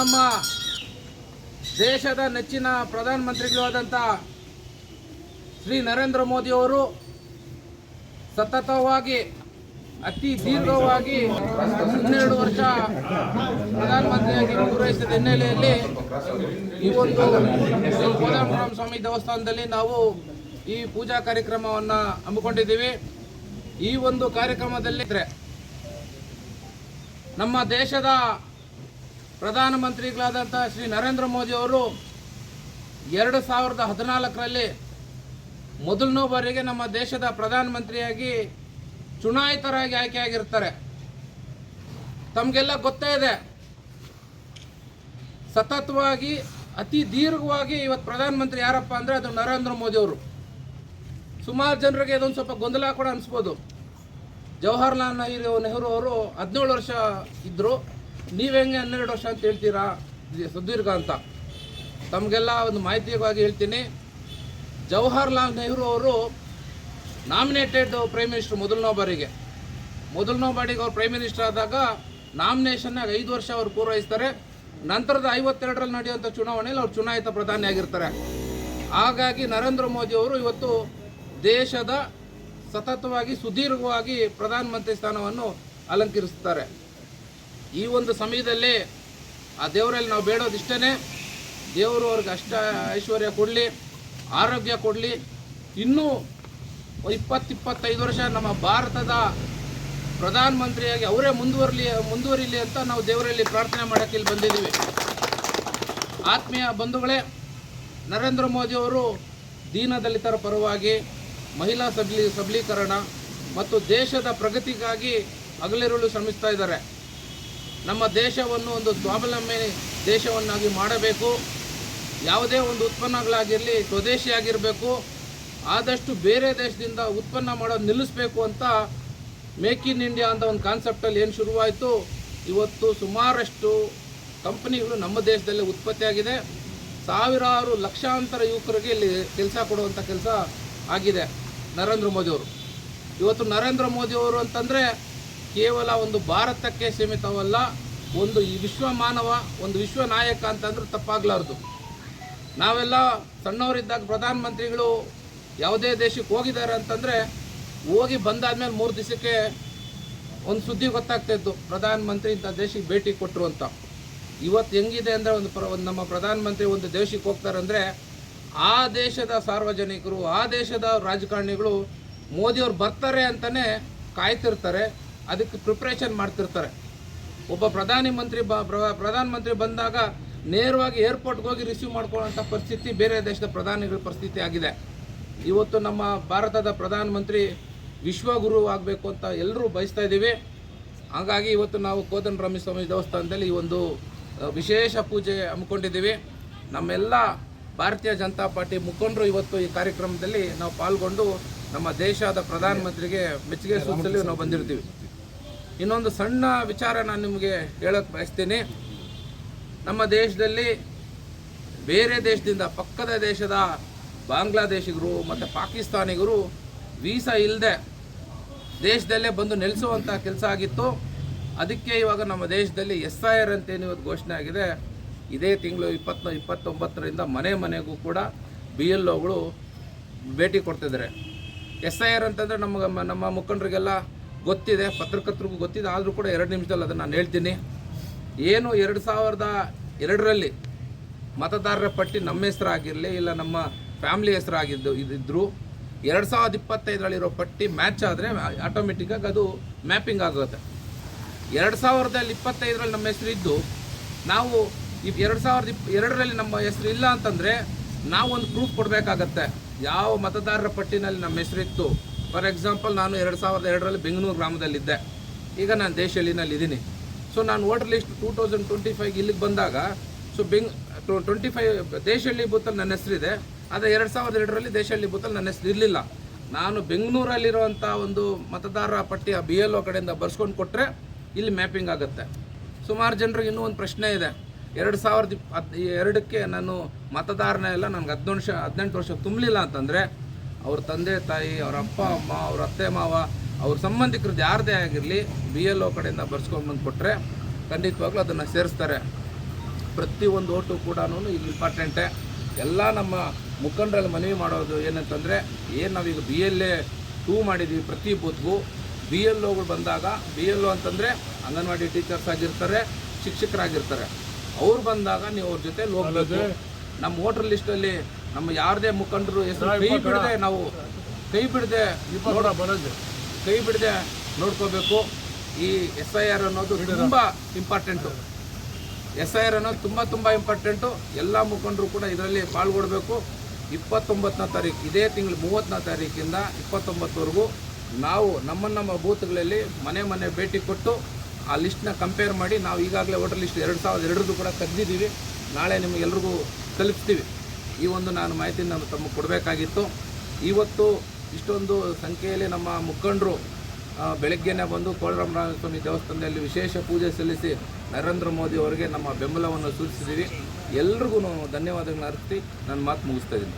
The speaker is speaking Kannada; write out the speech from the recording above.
ನಮ್ಮ ದೇಶದ ನೆಚ್ಚಿನ ಪ್ರಧಾನಮಂತ್ರಿಗಳಾದಂಥ ಶ್ರೀ ನರೇಂದ್ರ ಮೋದಿಯವರು ಸತತವಾಗಿ ಅತಿ ದೀರ್ಘವಾಗಿ 12 ವರ್ಷ ಪ್ರಧಾನಮಂತ್ರಿಯಾಗಿ ಪೂರೈಸಿದ ಹಿನ್ನೆಲೆಯಲ್ಲಿ ಈ ಒಂದು ಕೋದಂಡರಾಮ ಸ್ವಾಮಿ ದೇವಸ್ಥಾನದಲ್ಲಿ ನಾವು ಈ ಪೂಜಾ ಕಾರ್ಯಕ್ರಮವನ್ನು ಹಮ್ಮಿಕೊಂಡಿದ್ದೀವಿ. ಈ ಒಂದು ಕಾರ್ಯಕ್ರಮದಲ್ಲಿ ನಮ್ಮ ದೇಶದ ಪ್ರಧಾನಮಂತ್ರಿಗಳಾದಂಥ ಶ್ರೀ ನರೇಂದ್ರ ಮೋದಿಯವರು 2014ರಲ್ಲಿ ಮೊದಲನೇ ಬಾರಿಗೆ ನಮ್ಮ ದೇಶದ ಪ್ರಧಾನಮಂತ್ರಿಯಾಗಿ ಚುನಾಯಿತರಾಗಿ ಆಯ್ಕೆಯಾಗಿರ್ತಾರೆ. ತಮಗೆಲ್ಲ ಗೊತ್ತೇ ಇದೆ, ಸತತವಾಗಿ ಅತಿ ದೀರ್ಘವಾಗಿ ಇವತ್ತು ಪ್ರಧಾನಮಂತ್ರಿ ಯಾರಪ್ಪ ಅಂದರೆ ಅದು ನರೇಂದ್ರ ಮೋದಿಯವರು. ಸುಮಾರು ಜನರಿಗೆ ಇದೊಂದು ಸ್ವಲ್ಪ ಗೊಂದಲ ಕೂಡ ಅನಿಸ್ಬೋದು. ಜವಾಹರ್ಲಾಲ್ ನೆಹರು ಅವರು 17 ವರ್ಷ ಇದ್ದರು, ನೀವು ಹೆಂಗೆ 12 ವರ್ಷ ಅಂತ ಹೇಳ್ತೀರಾ ಸುದೀರ್ಘ ಅಂತ. ತಮಗೆಲ್ಲ ಒಂದು ಮಾಹಿತಿಯಾಗಿ ಹೇಳ್ತೀನಿ. ಜವಾಹರ್ಲಾಲ್ ನೆಹರು ಅವರು ನಾಮಿನೇಟೆಡ್ ಪ್ರೈಮ್ ಮಿನಿಸ್ಟರ್ ಮೊದಲನೇ ಬಾರಿಗೆ ಅವ್ರು ಪ್ರೈಮ್ ಮಿನಿಸ್ಟರ್ ಆದಾಗ ನಾಮಿನೇಷನ್ನಾಗ 5 ವರ್ಷ ಅವರು ಪೂರೈಸ್ತಾರೆ. ನಂತರದ 52ರಲ್ಲಿ ನಡೆಯುವಂಥ ಚುನಾವಣೆಯಲ್ಲಿ ಅವ್ರು ಚುನಾಯಿತ ಪ್ರಧಾನಿಯಾಗಿರ್ತಾರೆ. ಹಾಗಾಗಿ ನರೇಂದ್ರ ಮೋದಿ ಅವರು ಇವತ್ತು ದೇಶದ ಸತತವಾಗಿ ಸುದೀರ್ಘವಾಗಿ ಪ್ರಧಾನಮಂತ್ರಿ ಸ್ಥಾನವನ್ನು ಅಲಂಕರಿಸುತ್ತಾರೆ. ಈ ಒಂದು ಸಮಯದಲ್ಲಿ ಆ ದೇವರಲ್ಲಿ ನಾವು ಬೇಡೋದಿಷ್ಟೇ, ದೇವರು ಅವ್ರಿಗೆ ಐಶ್ವರ್ಯ ಕೊಡಲಿ, ಆರೋಗ್ಯ ಕೊಡಲಿ, ಇನ್ನೂ 20-25 ವರ್ಷ ನಮ್ಮ ಭಾರತದ ಪ್ರಧಾನಮಂತ್ರಿಯಾಗಿ ಅವರೇ ಮುಂದುವರಿಲಿ ಅಂತ ನಾವು ದೇವರಲ್ಲಿ ಪ್ರಾರ್ಥನೆ ಮಾಡೋಕ್ಕೆ ಇಲ್ಲಿ ಬಂದಿದ್ದೀವಿ. ಆತ್ಮೀಯ ಬಂಧುಗಳೇ, ನರೇಂದ್ರ ಮೋದಿಯವರು ದೀನದಲಿತರ ಪರವಾಗಿ ಮಹಿಳಾ ಸಬಲೀಕರಣ ಮತ್ತು ದೇಶದ ಪ್ರಗತಿಗಾಗಿ ಹಗಲಿರುಳು ಶ್ರಮಿಸ್ತಾ ಇದ್ದಾರೆ. ನಮ್ಮ ದೇಶವನ್ನು ಒಂದು ಸ್ವಾವಲಂಬಿ ದೇಶವನ್ನಾಗಿ ಮಾಡಬೇಕು. ಯಾವುದೇ ಒಂದು ಉತ್ಪನ್ನಗಳಾಗಿರಲಿ ಸ್ವದೇಶಿಯಾಗಿರಬೇಕು. ಆದಷ್ಟು ಬೇರೆ ದೇಶದಿಂದ ಉತ್ಪನ್ನ ಮಾಡೋದು ನಿಲ್ಲಿಸಬೇಕು ಅಂತ ಮೇಕ್ ಇನ್ ಇಂಡಿಯಾ ಅಂತ ಒಂದು ಕಾನ್ಸೆಪ್ಟಲ್ಲಿ ಏನು ಶುರುವಾಯಿತು, ಇವತ್ತು ಸುಮಾರಷ್ಟು ಕಂಪನಿಗಳು ನಮ್ಮ ದೇಶದಲ್ಲಿ ಉತ್ಪತ್ತಿಯಾಗಿದೆ. ಸಾವಿರಾರು ಲಕ್ಷಾಂತರ ಯುವಕರಿಗೆ ಇಲ್ಲಿ ಕೆಲಸ ಕೊಡುವಂಥ ಕೆಲಸ ಆಗಿದೆ ನರೇಂದ್ರ ಮೋದಿಯವರು. ಇವತ್ತು ನರೇಂದ್ರ ಮೋದಿಯವರು ಅಂತಂದರೆ ಕೇವಲ ಒಂದು ಭಾರತಕ್ಕೆ ಸೀಮಿತವಲ್ಲ, ಒಂದು ಈ ವಿಶ್ವ ಮಾನವ, ಒಂದು ವಿಶ್ವ ನಾಯಕ ಅಂತಂದ್ರೆ ತಪ್ಪಾಗಲಾರ್ದು. ನಾವೆಲ್ಲ ಸಣ್ಣವರಿದ್ದಾಗ ಪ್ರಧಾನಮಂತ್ರಿಗಳು ಯಾವುದೇ ದೇಶಕ್ಕೆ ಹೋಗಿದ್ದಾರೆ ಅಂತಂದರೆ ಹೋಗಿ ಬಂದಾದ್ಮೇಲೆ 3 ದಿವಸಕ್ಕೆ ಒಂದು ಸುದ್ದಿ ಗೊತ್ತಾಗ್ತಾಯಿತ್ತು, ಪ್ರಧಾನಮಂತ್ರಿ ಇಂಥ ದೇಶಕ್ಕೆ ಭೇಟಿ ಕೊಟ್ಟರು ಅಂತ. ಇವತ್ತು ಹೆಂಗಿದೆ ಅಂದರೆ ಒಂದು ನಮ್ಮ ಪ್ರಧಾನಮಂತ್ರಿ ಒಂದು ದೇಶಕ್ಕೆ ಹೋಗ್ತಾರೆ ಅಂದರೆ ಆ ದೇಶದ ಸಾರ್ವಜನಿಕರು, ಆ ದೇಶದ ರಾಜಕಾರಣಿಗಳು ಮೋದಿಯವ್ರು ಬರ್ತಾರೆ ಅಂತಲೇ ಕಾಯ್ತಿರ್ತಾರೆ, ಅದಕ್ಕೆ ಪ್ರಿಪ್ರೇಷನ್ ಮಾಡ್ತಿರ್ತಾರೆ. ಒಬ್ಬ ಪ್ರಧಾನಮಂತ್ರಿ ಬಂದಾಗ ನೇರವಾಗಿ ಏರ್ಪೋರ್ಟ್ಗೆ ಹೋಗಿ ರಿಸೀವ್ ಮಾಡ್ಕೊಳ್ಳೋಂಥ ಪರಿಸ್ಥಿತಿ ಬೇರೆ ದೇಶದ ಪ್ರಧಾನಿಗಳ ಪರಿಸ್ಥಿತಿ ಆಗಿದೆ. ಇವತ್ತು ನಮ್ಮ ಭಾರತದ ಪ್ರಧಾನಮಂತ್ರಿ ವಿಶ್ವಗುರು ಆಗಬೇಕು ಅಂತ ಎಲ್ಲರೂ ಬಯಸ್ತಾ ಇದ್ದೀವಿ. ಹಾಗಾಗಿ ಇವತ್ತು ನಾವು ಕೋದಂಡರಾಮ ಸ್ವಾಮಿ ದೇವಸ್ಥಾನದಲ್ಲಿ ಈ ಒಂದು ವಿಶೇಷ ಪೂಜೆ ಹಮ್ಮಿಕೊಂಡಿದ್ದೀವಿ. ನಮ್ಮೆಲ್ಲ ಭಾರತೀಯ ಜನತಾ ಪಾರ್ಟಿ ಮುಖಂಡರು ಇವತ್ತು ಈ ಕಾರ್ಯಕ್ರಮದಲ್ಲಿ ನಾವು ಪಾಲ್ಗೊಂಡು ನಮ್ಮ ದೇಶದ ಪ್ರಧಾನಮಂತ್ರಿಗೆ ಮೆಚ್ಚುಗೆ ಸೂಚಿಸಲು ನಾವು ಬಂದಿರ್ತೀವಿ. ಇನ್ನೊಂದು ಸಣ್ಣ ವಿಚಾರ ನಾನು ನಿಮಗೆ ಹೇಳೋಕ್ಕೆ ಬಯಸ್ತೀನಿ. ನಮ್ಮ ದೇಶದಲ್ಲಿ ಬೇರೆ ದೇಶದಿಂದ ಪಕ್ಕದ ದೇಶದ ಬಾಂಗ್ಲಾದೇಶಿಗರು ಮತ್ತು ಪಾಕಿಸ್ತಾನಿಗರು ವೀಸಾ ಇಲ್ಲದೆ ದೇಶದಲ್ಲೇ ಬಂದು ನೆಲೆಸುವಂಥ ಕೆಲಸ ಆಗಿತ್ತು. ಅದಕ್ಕೆ ಇವಾಗ ನಮ್ಮ ದೇಶದಲ್ಲಿ SIR ಅಂತೇನು ಇವತ್ತು ಘೋಷಣೆ ಆಗಿದೆ. ಇದೇ ತಿಂಗಳು 29ರಿಂದ ಮನೆಗೂ ಕೂಡ BLOಗಳು ಭೇಟಿ ಕೊಡ್ತಿದ್ದಾರೆ. SIR ಅಂತಂದರೆ ನಮ್ಮ ಮುಖಂಡರಿಗೆಲ್ಲ ಗೊತ್ತಿದೆ, ಪತ್ರಕರ್ತರಿಗೂ ಗೊತ್ತಿದೆ. ಆದರೂ ಕೂಡ 2 ನಿಮಿಷದಲ್ಲಿ ಅದನ್ನು ನಾನು ಹೇಳ್ತೀನಿ. ಏನು 2002ರಲ್ಲಿ ಮತದಾರರ ಪಟ್ಟಿ ನಮ್ಮ ಹೆಸರಾಗಿರಲಿ ಇಲ್ಲ ನಮ್ಮ ಫ್ಯಾಮಿಲಿ ಹೆಸರಾಗಿದ್ದರು, 2025ರಲ್ಲಿರೋ ಪಟ್ಟಿ ಮ್ಯಾಚ್ ಆದರೆ ಆಟೋಮೆಟಿಕ್ಕಾಗಿ ಅದು ಮ್ಯಾಪಿಂಗ್ ಆಗುತ್ತೆ. 2025ರಲ್ಲಿ ನಮ್ಮ ಹೆಸರಿದ್ದು ನಾವು 2002ರಲ್ಲಿ ನಮ್ಮ ಹೆಸರು ಇಲ್ಲ ಅಂತಂದರೆ ನಾವು ಒಂದು ಪ್ರೂಫ್ ಕೊಡಬೇಕಾಗತ್ತೆ ಯಾವ ಮತದಾರರ ಪಟ್ಟಿನಲ್ಲಿ ನಮ್ಮ ಹೆಸರಿತ್ತು. ಫಾರ್ ಎಕ್ಸಾಂಪಲ್, ನಾನು 2002ರಲ್ಲಿ ಬೆಂಗಳೂರು ಗ್ರಾಮದಲ್ಲಿದ್ದೆ, ಈಗ ನಾನು ದೇಶಹಳ್ಳಿನಲ್ಲಿದ್ದೀನಿ. ಸೊ ನಾನು ವೋಟರ್ ಲಿಸ್ಟ್ 2025 ಇಲ್ಲಿಗೆ ಬಂದಾಗ ಸೊ 25 ದೇಶಹಳ್ಳಿ ಬೂತಲ್ಲಿ ನನ್ನ ಹೆಸರಿದೆ. ಆದರೆ 2002ರಲ್ಲಿ ದೇಶಹಳ್ಳಿ ಬೂತಲ್ಲಿ ನನ್ನ ಹೆಸರು ಇರಲಿಲ್ಲ. ನಾನು ಬೆಂಗಳೂರಲ್ಲಿರುವಂಥ ಒಂದು ಮತದಾರರ ಪಟ್ಟಿಯ BLO ಕಡೆಯಿಂದ ಬರ್ಸ್ಕೊಂಡು ಕೊಟ್ಟರೆ ಇಲ್ಲಿ ಮ್ಯಾಪಿಂಗ್ ಆಗುತ್ತೆ. ಸುಮಾರು ಜನರಿಗೆ ಇನ್ನೂ ಒಂದು ಪ್ರಶ್ನೆ ಇದೆ. 2022ಕ್ಕೆ ನಾನು ಮತದಾರನೇ ಇಲ್ಲ, ನನಗೆ 18 ವರ್ಷ ತುಂಬಲಿಲ್ಲ ಅಂತಂದರೆ ಅವ್ರ ತಂದೆ ತಾಯಿ, ಅವ್ರ ಅಪ್ಪ ಅಮ್ಮ, ಅವ್ರ ಅತ್ತೆ ಮಾವ, ಅವ್ರ ಸಂಬಂಧಿಕರದ್ದು ಯಾರದೇ ಆಗಿರಲಿ BLO ಕಡೆಯಿಂದ ಬರ್ಸ್ಕೊಂಡು ಬಂದು ಕೊಟ್ಟರೆ ಖಂಡಿತವಾಗ್ಲೂ ಅದನ್ನು ಸೇರಿಸ್ತಾರೆ. ಪ್ರತಿಯೊಂದು ಓಟು ಕೂಡ ಈಗ ಇಂಪಾರ್ಟೆಂಟೇ. ಎಲ್ಲ ನಮ್ಮ ಮುಖಂಡರಲ್ಲಿ ಮನವಿ ಮಾಡೋದು ಏನಂತಂದರೆ, ಏನು ನಾವೀಗ BLA 2 ಮಾಡಿದ್ದೀವಿ, ಪ್ರತಿ ಬೂತ್ಗೂ BLOಗಳು ಬಂದಾಗ, BLO ಅಂತಂದರೆ ಅಂಗನವಾಡಿ ಟೀಚರ್ಸ್ ಆಗಿರ್ತಾರೆ, ಶಿಕ್ಷಕರಾಗಿರ್ತಾರೆ, ಅವ್ರು ಬಂದಾಗ ನೀವು ಅವ್ರ ಜೊತೆ ಹೋಗಬೇಕು. ನಮ್ಮ ವೋಟರ್ ಲಿಸ್ಟಲ್ಲಿ ನಮ್ಮ ಯಾರದೇ ಮುಖಂಡರು ಹೆಸರು ಕೈ ಬಿಡದೆ ನೋಡ್ಕೋಬೇಕು. ಈ SIR ಅನ್ನೋದು ತುಂಬ ಇಂಪಾರ್ಟೆಂಟು. SIR ಅನ್ನೋದು ತುಂಬ ಇಂಪಾರ್ಟೆಂಟು. ಎಲ್ಲ ಮುಖಂಡರು ಕೂಡ ಇದರಲ್ಲಿ ಪಾಲ್ಗೊಳ್ಬೇಕು. 29ನೇ ತಾರೀಕು, ಇದೇ ತಿಂಗಳು 30ನೇ ತಾರೀಕಿಂದ 29ವರೆಗೂ ನಾವು ನಮ್ಮ ಬೂತ್ಗಳಲ್ಲಿ ಮನೆ ಭೇಟಿ ಕೊಟ್ಟು ಆ ಲಿಸ್ಟ್ನ ಕಂಪೇರ್ ಮಾಡಿ, ನಾವು ಈಗಾಗಲೇ ವೋಟರ್ ಲಿಸ್ಟ್ 2002 ಕೂಡ ತೆಗೆದಿದ್ದೀವಿ. ನಾಳೆ ನಿಮಗೆಲ್ರಿಗೂ ತಲುಪಿಸ್ತೀವಿ. ಈ ಒಂದು ನಾನು ಮಾಹಿತಿನ ತಮಗೆ ಕೊಡಬೇಕಾಗಿತ್ತು. ಇವತ್ತು ಇಷ್ಟೊಂದು ಸಂಖ್ಯೆಯಲ್ಲಿ ನಮ್ಮ ಮುಖಂಡರು ಬೆಳಗ್ಗೆನೇ ಬಂದು ಕೋಳರಾಮಸ್ವಾಮಿ ದೇವಸ್ಥಾನದಲ್ಲಿ ವಿಶೇಷ ಪೂಜೆ ಸಲ್ಲಿಸಿ ನರೇಂದ್ರ ಮೋದಿ ಅವರಿಗೆ ನಮ್ಮ ಬೆಂಬಲವನ್ನು ಸೂಚಿಸಿದ್ದೀವಿ. ಎಲ್ರಿಗೂ ಧನ್ಯವಾದಗಳನ್ನ ಅರ್ಪಿಸಿ ನನ್ನ ಮಾತು ಮುಗಿಸ್ತಾ ಇದ್ದೀನಿ.